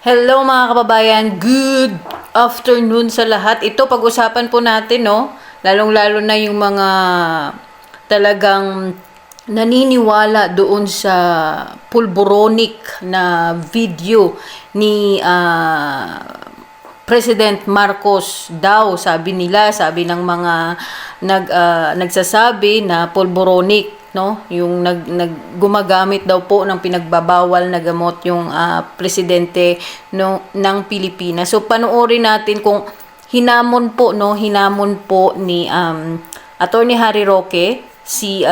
Hello mga kababayan, good afternoon sa lahat. Ito pag-usapan po natin, no? Lalong-lalo na yung mga talagang naniniwala doon sa pulboronic na video ni President Marcos daw, sabi nila, sabi ng mga nagsasabi na pulboronic, no, yung gumagamit daw po ng pinagbabawal na gamot yung presidente no ng Pilipinas. So panoorin natin kung hinamon po ni Attorney Harry Roque si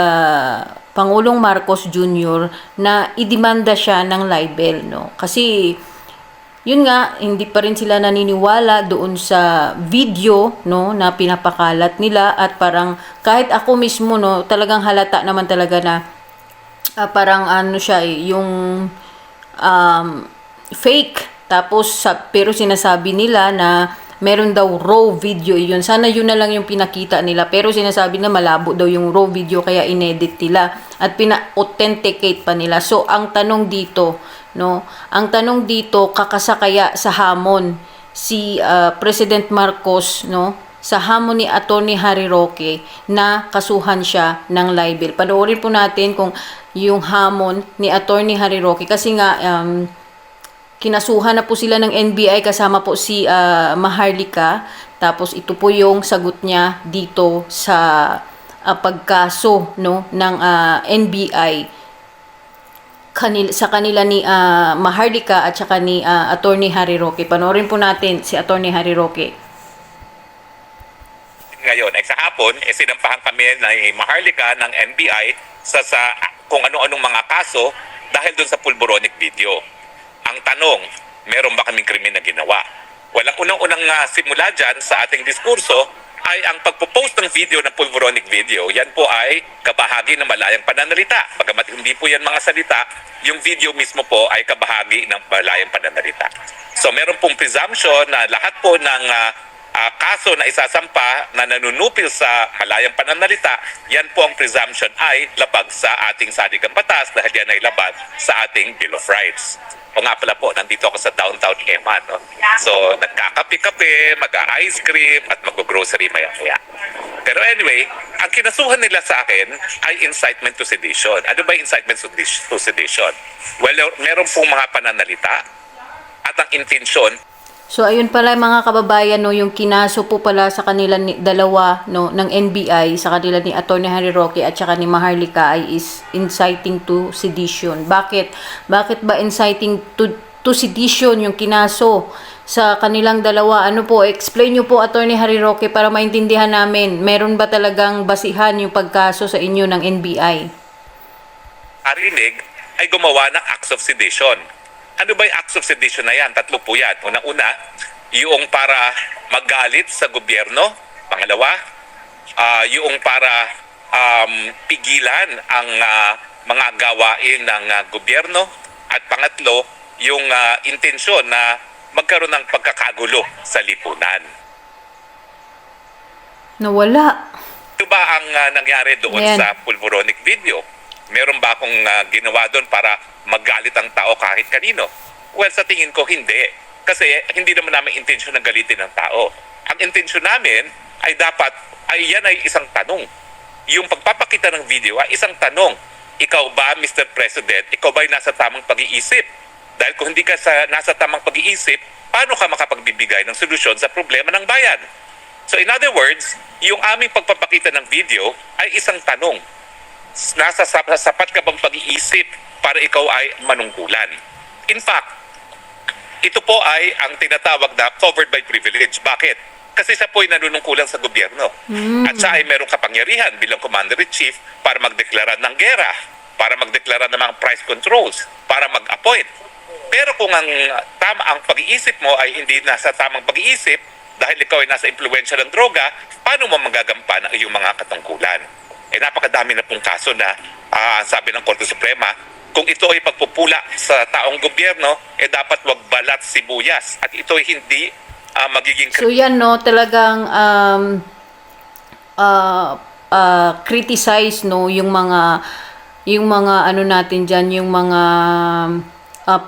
Pangulong Marcos Jr. na idemanda siya ng libel, no, kasi yun nga, hindi pa rin sila naniniwala doon sa video, no, na pinapakalat nila, at parang kahit ako mismo, no, talagang halata naman talaga na parang ano siya yung fake. Tapos pero sinasabi nila na meron daw raw video yun. Sana yun na lang yung pinakita nila. Pero sinasabi na malabo daw yung raw video kaya inedit nila at pina-authenticate pa nila. So ang tanong dito, no, ang tanong dito, kakasa kaya sa hamon si President Marcos, no, sa hamon ni Attorney Harry Roque na kasuhan siya ng libel. Panoorin po natin kung yung hamon ni Attorney Harry Roque, kasi nga kinasuhan na po sila ng NBI kasama po si Maharlika. Tapos ito po yung sagot niya dito sa pagkaso, no, ng NBI sa kanila ni Maharlika at saka ni Attorney Harry Roque. Panoorin po natin si Attorney Harry Roque. Ngayon, sa hapon, sinampahan kami ng Maharlika ng NBI sa kung ano-anong mga kaso dahil doon sa pulboronic video. Ang tanong, meron ba kaming krimen na ginawa? Walang unang-unang simula dyan sa ating diskurso ay ang pagpo-post ng video ng pulboronic video. Yan po ay kabahagi ng malayang pananalita. Bagamat hindi po yan mga salita, yung video mismo po ay kabahagi ng malayang pananalita. So meron pong presumption na lahat po ng kaso na isasampa na nanunupil sa malayang pananalita, yan po ang presumption ay labag sa ating saligang batas dahil yan ay labag sa ating Bill of Rights. O nga pala po, nandito ako sa downtown Eman. No? So, nagkakape-kape, mag-ice cream, at mag-grocery maya-maya. Pero anyway, ang kinasuhan nila sa akin ay incitement to sedition. Ano ba incitement to sedition? Well, meron pong mga pananalita at ang intensyon. So ayun pala mga kababayan, no, yung kinaso po pala sa kanila dalawa, no, ng NBI sa kanila ni Attorney Harry Roque at saka ni Maharlika ay is inciting to sedition. Bakit ba inciting to sedition yung kinaso sa kanilang dalawa? Ano po, explain nyo po Attorney Harry Roque para maintindihan namin. Meron ba talagang basihan yung pagkaso sa inyo ng NBI? Arinig ay gumawa ng acts of sedition. Ano ba yung acts of sedition na yan? Tatlo po yan. Una-una, yung para magalit sa gobyerno. Pangalawa, yung para pigilan ang mga gawain ng gobyerno. At pangatlo, yung intensyon na magkaroon ng pagkakagulo sa lipunan. Nawala. Ito ba ang nangyari doon sa pulboronic video? Meron ba akong ginawa doon para magalit ang tao kahit kanino? Well, sa tingin ko hindi. Kasi hindi naman namin intensyon na galitin ng tao. Ang intensyon namin ay dapat, yan ay isang tanong. Yung pagpapakita ng video ay isang tanong. Ikaw ba, Mr. President, ikaw ba ay nasa tamang pag-iisip? Dahil kung hindi ka nasa tamang pag-iisip, paano ka makapagbibigay ng solusyon sa problema ng bayan? So in other words, yung aming pagpapakita ng video ay isang tanong. Nasa sapat ka bang pag-iisip para ikaw ay manungkulan? In fact, ito po ay ang tinatawag na covered by privilege. Bakit? Kasi siya po ay nanunungkulan sa gobyerno. At siya ay merong kapangyarihan bilang Commander-in-Chief para magdeklara ng gera, para magdeklara ng mga price controls, para mag-appoint. Pero kung ang pag-iisip mo ay hindi nasa tamang pag-iisip, dahil ikaw ay nasa impluensya ng droga, paano mo magagampan ang iyong mga katungkulan? Napakadami na pong kaso na sabi ng Korte Suprema, kung ito ay pagpupula sa taong gobyerno, dapat wag balat sibuyas. At ito ay hindi magiging... So yan, no, talagang criticize, no, yung mga ano natin diyan, yung mga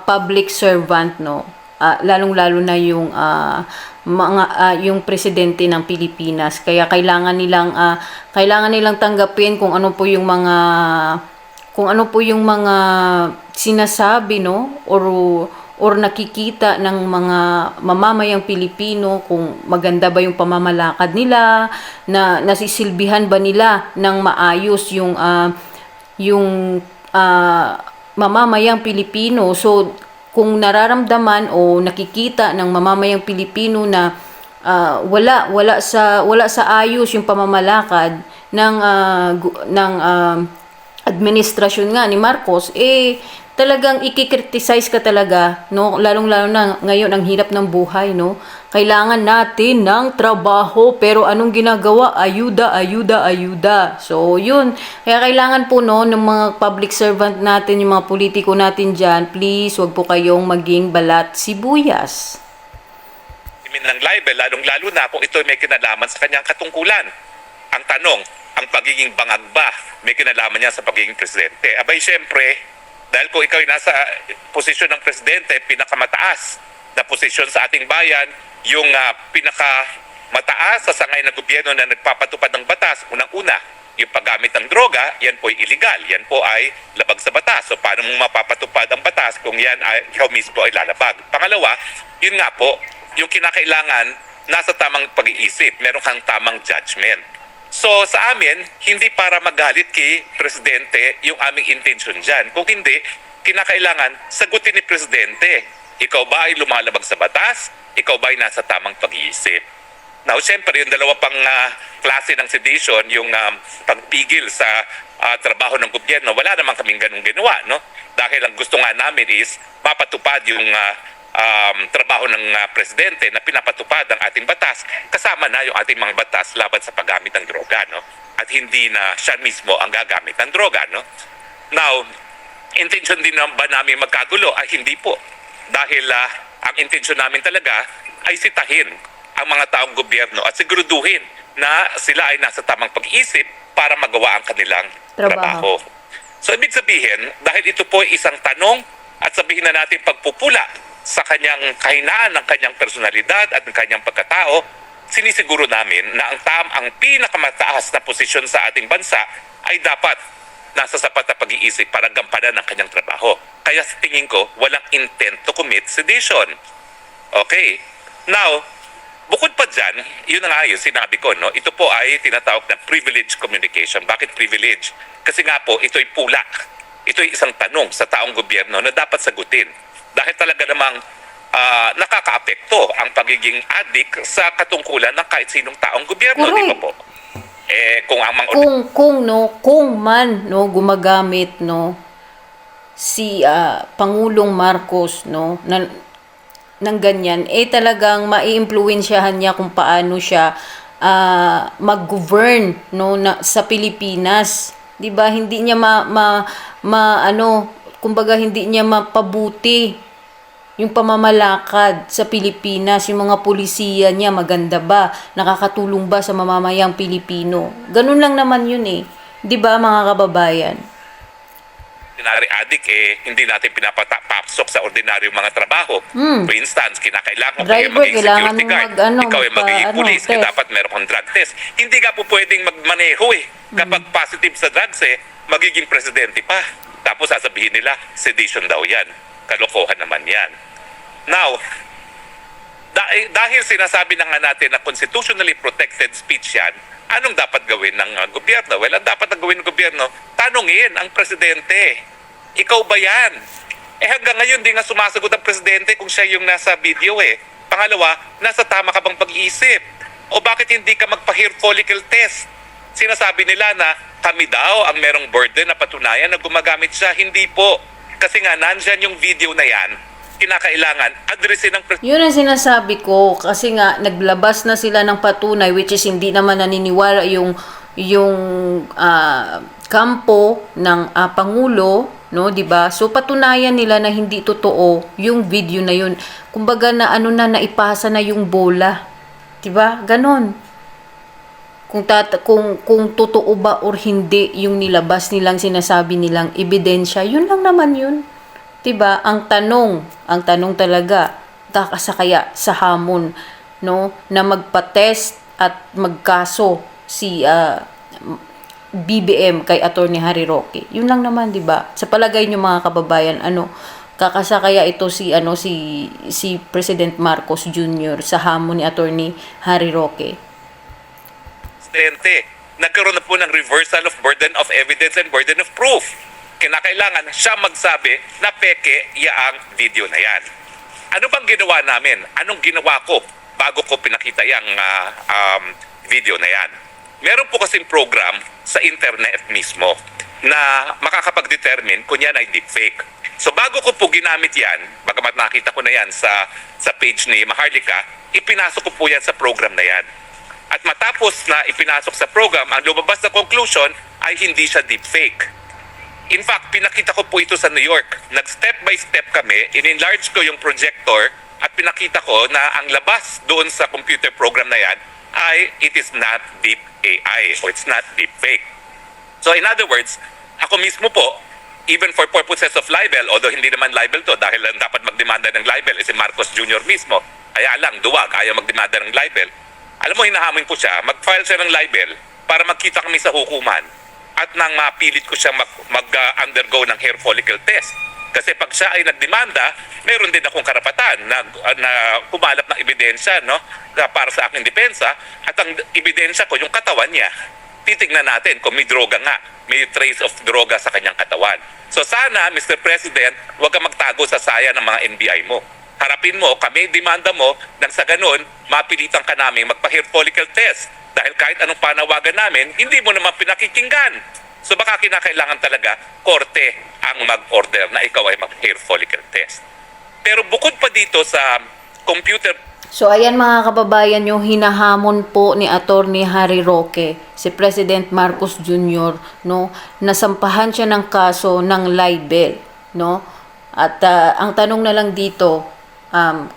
public servant, no, lalong-lalo na yung yung presidente ng Pilipinas. Kaya kailangan nilang tanggapin kung ano po yung mga sinasabi, no, or nakikita ng mga mamamayang Pilipino, kung maganda ba yung pamamalakad nila, na nasisilbihan ba nila ng maayos yung mamamayang Pilipino. So kung nararamdaman o nakikita ng mamamayang Pilipino na wala sa ayos yung pamamalakad ng administrasyon nga ni Marcos, talagang ikikriticize ka talaga, no? Lalong-lalo na ngayon ang hirap ng buhay, no? Kailangan natin ng trabaho, pero anong ginagawa? Ayuda. So, yun. Kaya kailangan po, no, ng mga public servant natin, yung mga politiko natin dyan, please, wag po kayong maging balat sibuyas. Ng libel, lalong-lalo na kung ito may kinalaman sa kanyang katungkulan. Ang tanong, ang pagiging bangag ba may kinalaman niya sa pagiging presidente? Abay, syempre, dahil kung ikaw ay nasa posisyon ng presidente, pinakamataas na posisyon sa ating bayan, yung pinakamataas sa sangay ng gobyerno na nagpapatupad ng batas, unang-una, yung paggamit ng droga, yan po ay illegal. Yan po ay labag sa batas. So, paano mo mapapatupad ang batas kung yan ay ikaw mismo ay lalabag? Pangalawa, yun nga po, yung kinakailangan, nasa tamang pag-iisip, meron kang tamang judgment. So sa amin, hindi para magalit kay Presidente yung aming intention dyan. Kung hindi, kinakailangan sagutin ni Presidente. Ikaw ba ay lumalabag sa batas? Ikaw ba ay nasa tamang pag-iisip? Now, siyempre, yung dalawa pang klase ng sedition, yung pagpigil sa trabaho ng gobyerno, wala naman kaming ganung ginawa, no? Dahil ang gusto nga namin is mapatupad yung trabaho ng presidente na pinapatupad ang ating batas, kasama na yung ating mga batas laban sa paggamit ng droga, no? At hindi na siya mismo ang gagamit ng droga, no? Now, intention din ba namin magkagulo? Ay hindi po. Dahil ang intention namin talaga ay sitahin ang mga taong gobyerno at siguraduhin na sila ay nasa tamang pag-iisip para magawa ang kanilang trabaho. So, ibig sabihin, dahil ito po ay isang tanong at sabihin na natin pagpupula sa kanyang kahinaan ng kanyang personalidad at ng kanyang pagkatao, sinisiguro namin na ang pinakamataas na posisyon sa ating bansa ay dapat nasa sapat na pag-iisip para gampanan ang kanyang trabaho. Kaya sa tingin ko, walang intent to commit sedition. Okay. Now, bukod pa dyan, yun na nga yung sinabi ko, no? Ito po ay tinatawag na privilege communication. Bakit privilege? Kasi nga po, ito'y pula. Ito'y isang tanong sa taong gobyerno na dapat sagutin. Dahil talaga namang nakakaapekto ang pagiging adik sa katungkulan ng kahit sinong taong gobyerno, di ba po? Kung man gumagamit, no, si Pangulong Marcos, no, ng ganyan, talagang maiimpluwensyahan niya kung paano siya mag-govern, no, sa Pilipinas. 'Di ba? Hindi niya kumbaga hindi niya mapabuti yung pamamalakad sa Pilipinas, yung mga pulisiya niya maganda ba, nakakatulong ba sa mamamayang Pilipino. Ganun lang naman yun 'di ba, mga kababayan? Ordinary addict, hindi natin pinapapasok sa ordinaryong mga trabaho. For instance, kinakailangan kayo maging security guard. Ikaw ay magiging police, dapat meron kang drug test. Hindi ka po pwedeng magmaneho kapag positive sa drugs, magiging presidente pa. Tapos sasabihin nila, sedition daw yan. Kalokohan naman yan. Now, dahil sinasabi na nga natin na constitutionally protected speech yan, anong dapat gawin ng gobyerno? Well, ang dapat gawin ng gobyerno, tanungin ang presidente. Ikaw ba yan? Hanggang ngayon, di nga sumasagot ang presidente kung siya yung nasa video Pangalawa, nasa tama ka bang pag-iisip? O bakit hindi ka magpa-hair follicle test? Sinasabi nila na kami daw ang merong burden na patunayan na gumagamit siya. Hindi po. Kasi nga, nandyan yung video na yan, kinakailangan addressin ng presidente. Yun ang sinasabi ko, kasi nga naglabas na sila ng patunay, which is hindi naman naniniwala yung kampo ng Pangulo, no, 'di ba? So patunayan nila na hindi totoo yung video na yun. Kumbaga na naipasa na yung bola. 'Di ba? Ganon. Kung totoo ba or hindi yung nilabas nilang sinasabi nilang ebidensya, yun lang naman yun. 'Di ba? Ang tanong talaga, magkakasakaya sa hamon, no, na magpa-test at magkaso si BBM kay Attorney Harry Roque. Yun lang naman, 'di ba? Sa palagay niyo mga kababayan, kakasakaya ito si President Marcos Jr. sa hamon ni Attorney Harry Roque? Presidente, nagkaroon na po ng reversal of burden of evidence and burden of proof. Kinakailangan siya magsabi na peke yaang video na yan. Ano bang ginawa namin? Anong ginawa ko bago ko pinakita yung video na yan? Meron po kasing program sa internet mismo na makakapag-determine kung yan ay deepfake. So bago ko po ginamit yan, bagamat nakita ko na yan sa page ni Maharlika, ipinasok ko po yan sa program na yan. At matapos na ipinasok sa program, ang lumabas na conclusion ay hindi siya deepfake. In fact, pinakita ko po ito sa New York. Nag-step by step kami, in-enlarge ko yung projector at pinakita ko na ang labas doon sa computer program na yan ay it is not deep AI or it's not deep fake. So in other words, ako mismo po, even for purposes of libel, although hindi naman libel to dahil ang dapat magdemanda ng libel is si Marcos Jr. mismo, kaya lang, duwag, ayaw magdemanda ng libel. Alam mo, hinahamon ko siya, mag-file siya ng libel para magkita kami sa hukuman at nang mapilit ko siya mag-undergo ng hair follicle test. Kasi pag siya ay nagdemanda, meron din akong karapatan na kumalap ng ebidensya, no, para sa aking depensa, at ang ebidensya ko, yung katawan niya. Titignan natin kung may droga nga, may trace of droga sa kanyang katawan. So sana, Mr. President, huwag kang magtago sa saya ng mga NBI mo. Harapin mo, kami, demanda mo, nang sa ganun, mapilitan ka namin magpa-hair follicle test. Dahil kahit anong panawagan namin, hindi mo naman pinakikinggan. So baka kinakailangan talaga, korte ang mag-order na ikaw ay mag-hair follicle test. Pero bukod pa dito sa computer. So ayan mga kababayan, yung hinahamon po ni Attorney Harry Roque, si President Marcos Jr., no, nasampahan siya ng kaso ng libel, no? At ang tanong na lang dito,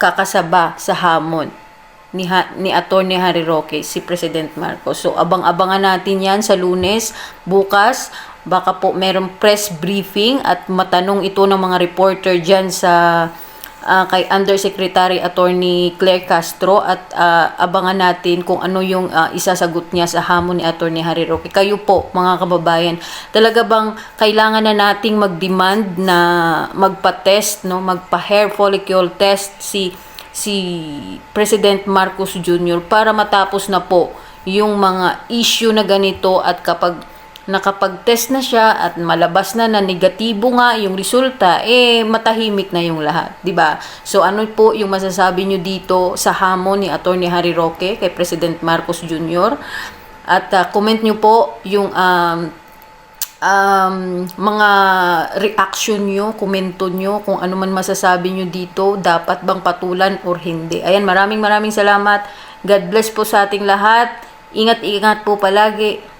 kakasaba sa hamon ni Attorney Harry Roque si President Marcos. So abang-abangan natin yan sa Lunes, bukas. Baka po merong press briefing at matanong ito ng mga reporter dyan sa kay Undersecretary Attorney Claire Castro at abangan natin kung ano yung isasagot niya sa hamon ni Attorney Harry Roque. Kayo po mga kababayan, talaga bang kailangan na nating mag-demand na magpa-test, no, magpa-hair follicle test si President Marcos Jr. para matapos na po yung mga issue na ganito, at kapag nakapag-test na siya at malabas na negatibo nga yung resulta, matahimik na yung lahat, di ba? So ano po yung masasabi nyo dito sa hamon ni Attorney Harry Roque kay President Marcos Jr.? At comment nyo po yung mga reaction nyo, komento nyo, kung ano man masasabi nyo dito, dapat bang patulan or hindi. Ayan, maraming salamat. God bless po sa ating lahat. Ingat-ingat po palagi.